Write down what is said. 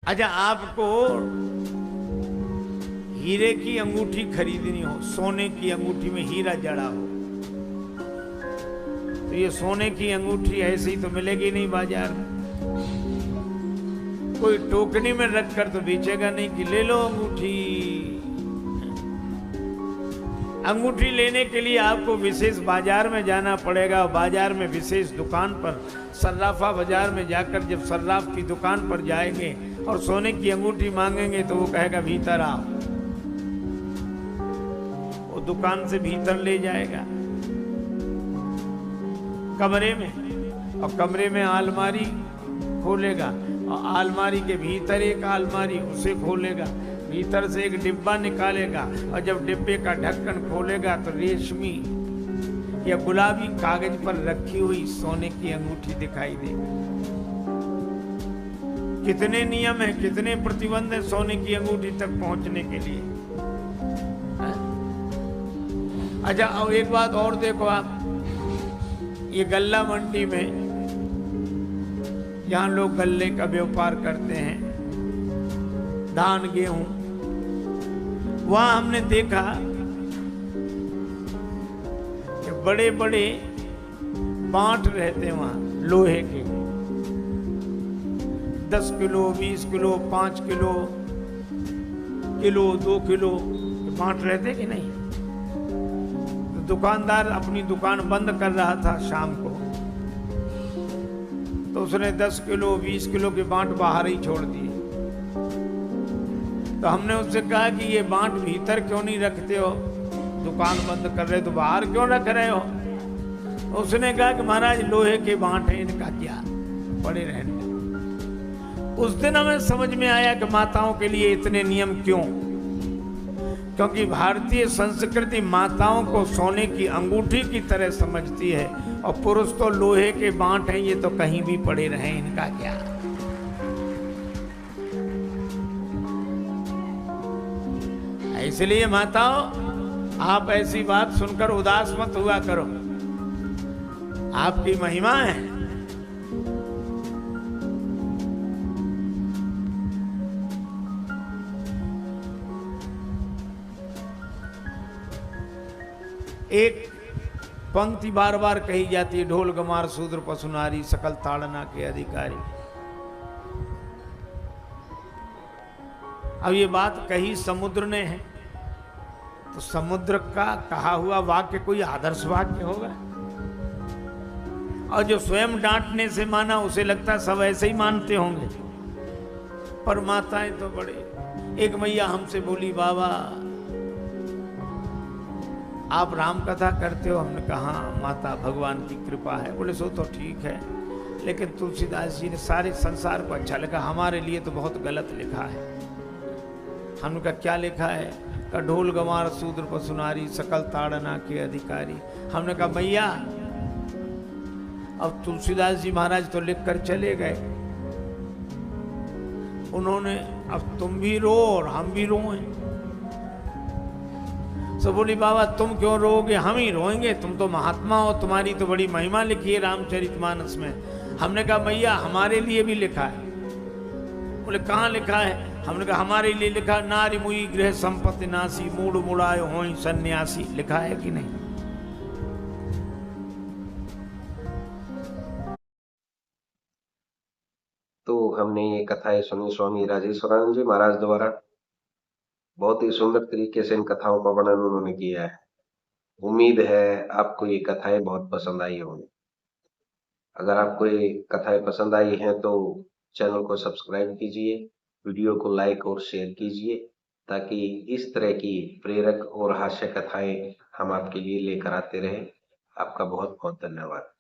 अच्छा, आपको हीरे की अंगूठी खरीदनी हो, सोने की अंगूठी में हीरा जड़ा हो, तो ये सोने की अंगूठी ऐसे ही तो मिलेगी नहीं बाजार में। कोई टोकरी में रखकर तो बेचेगा नहीं कि ले लो अंगूठी। अंगूठी लेने के लिए आपको विशेष बाजार में जाना पड़ेगा। बाजार में विशेष दुकान पर, सर्राफा बाजार में जाकर जब सर्राफ की दुकान पर जाएंगे और सोने की अंगूठी मांगेंगे तो वो कहेगा भीतर आओ। वो दुकान से भीतर ले जाएगा कमरे में, और कमरे में अलमारी खोलेगा, और अलमारी के भीतर एक अलमारी, उसे खोलेगा, भीतर से एक डिब्बा निकालेगा, और जब डिब्बे का ढक्कन खोलेगा तो रेशमी या गुलाबी कागज पर रखी हुई सोने की अंगूठी दिखाई देगी। कितने नियम है, कितने प्रतिबंध है सोने की अंगूठी तक पहुंचने के लिए। अच्छा, अब एक बात और देखो आप, ये गल्ला मंडी में जहां लोग गल्ले का व्यापार करते हैं, धान गेहूं, वहां हमने देखा कि बड़े बड़े बांट रहते वहां लोहे के, 10 किलो, 20 किलो, 5 किलो, 2 किलो बांट रहते कि नहीं। तो दुकानदार अपनी दुकान बंद कर रहा था शाम को, तो उसने 10 किलो 20 किलो के बांट बाहर ही छोड़ दिए। तो हमने उससे कहा कि ये बांट भीतर क्यों नहीं रखते हो, दुकान बंद कर रहे तो बाहर क्यों रख रहे हो। उसने कहा कि महाराज लोहे के बांट हैं, इनका क्या, पड़े रहने। उस दिन हमें समझ में आया कि माताओं के लिए इतने नियम क्यों, क्योंकि भारतीय संस्कृति माताओं को सोने की अंगूठी की तरह समझती है, और पुरुष तो लोहे के बांट हैं, ये तो कहीं भी पड़े रहे, इनका क्या। इसलिए माताओं, आप ऐसी बात सुनकर उदास मत हुआ करो, आपकी महिमा है। एक पंक्ति बार बार कही जाती है, ढोल गमार शूद्र पशु नारी सकल ताड़ना के अधिकारी। अब ये बात कही समुद्र ने है, तो समुद्र का कहा हुआ वाक्य कोई आदर्श वाक्य होगा, और जो स्वयं डांटने से माना उसे लगता सब ऐसे ही मानते होंगे। पर माताएं तो बड़े। एक मैया हमसे बोली, बाबा आप राम कथा करते हो। हमने कहा माता भगवान की कृपा है। बोले सो तो ठीक है, लेकिन तुलसीदास जी ने सारे संसार को अच्छा लिखा, हमारे लिए तो बहुत गलत लिखा है। हमने कहा क्या लिखा है। का ढोल गंवार शूद्र पशु नारी सकल ताड़ना के अधिकारी। हमने कहा भैया अब तुलसीदास जी महाराज तो लिख कर चले गए, उन्होंने, अब तुम भी रो और हम भी रोएं। तो बोली बाबा तुम क्यों रोओगे, हम ही रोएंगे, तुम तो महात्मा हो, तुम्हारी तो बड़ी महिमा लिखी है रामचरितमानस में। हमने कहा भैया हमारे लिए भी लिखा है। बोले कहाँ लिखा है। हमने कहा हमारे लिए लिखा, नारी मुई गृह संपत्ति नासी मूड मुड़ाए होई सन्यासी, लिखा है कि नहीं। तो हमने ये कथाएं सुनी स्वामी राजेश्वरानंद जी महाराज द्वारा। बहुत ही सुंदर तरीके से इन कथाओं का वर्णन उन्होंने किया है। उम्मीद है आपको ये कथाएं बहुत पसंद आई होंगी। अगर आपको ये कथाएं पसंद आई हैं तो चैनल को सब्सक्राइब कीजिए, वीडियो को लाइक और शेयर कीजिए, ताकि इस तरह की प्रेरक और हास्य कथाएं हम आपके लिए लेकर आते रहें। आपका बहुत बहुत धन्यवाद।